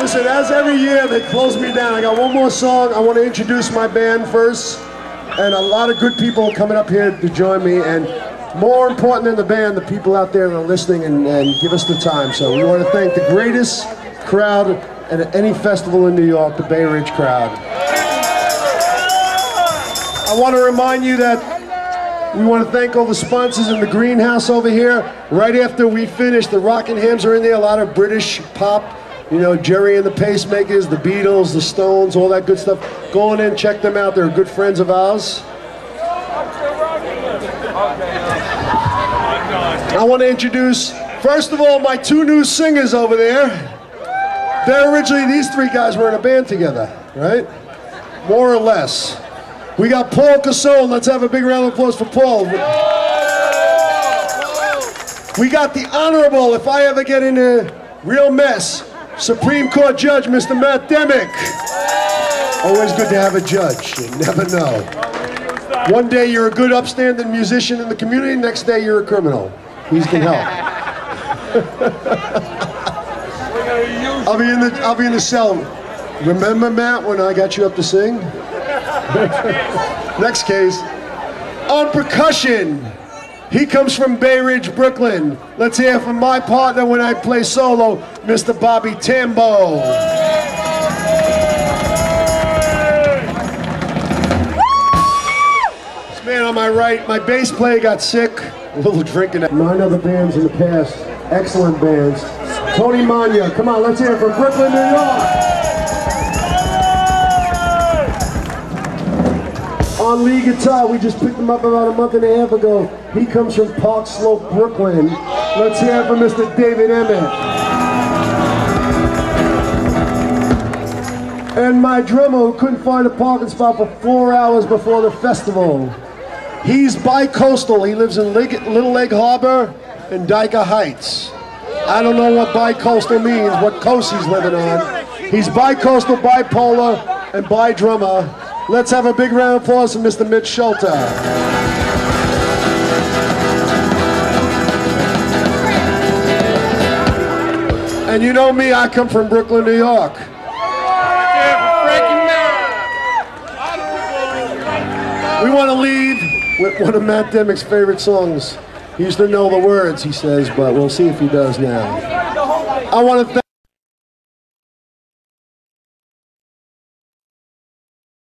Listen, as every year they close me down. I got one more song. I want to introduce my band first. And a lot of good people coming up here to join me. And more important than the band, the people out there that are listening and give us the time. So we want to thank the greatest crowd at any festival in New York, the Bay Ridge crowd. I want to remind you that we want to thank all the sponsors in the greenhouse over here. Right after we finish, the Rockinghams are in there, a lot of British pop. You know, Jerry and the Pacemakers, the Beatles, the Stones, all that good stuff. Go on in, check them out. They're good friends of ours. I want to introduce, first of all, my two new singers over there. They're originally, these three guys were in a band together, right? More or less. We got Paul Casole. Let's have a big round of applause for Paul. We got the Honorable, if I ever get in a real mess, Supreme Court Judge, Mr. Matt Demick. Always good to have a judge. You never know. One day you're a good upstanding musician in the community, next day you're a criminal. Please can help. I'll be in the cell. Remember, Matt, when I got you up to sing? Next case. On percussion. He comes from Bay Ridge, Brooklyn. Let's hear from my partner when I play solo, Mr. Bobby Tambo. This man on my right, my bass player got sick. A little drinking. 9 other bands in the past, excellent bands. Tony Mania, come on, let's hear it from Brooklyn, New York. On lead guitar, we just picked him up about a month and a half ago. He comes from Park Slope, Brooklyn. Let's hear it from Mr. David Emmett. And my drummer who couldn't find a parking spot for 4 hours before the festival. He's bi-coastal. He lives in Little Lake Harbor and Dyker Heights. I don't know what bi-coastal means, what coast he's living on. He's bi-coastal, bipolar, and bi-drummer. Let's have a big round of applause for Mr. Mitch Schulte. And you know me, I come from Brooklyn, New York. We want to lead with one of Matt Demick's favorite songs. He used to know the words, he says, but we'll see if he does now. I want to thank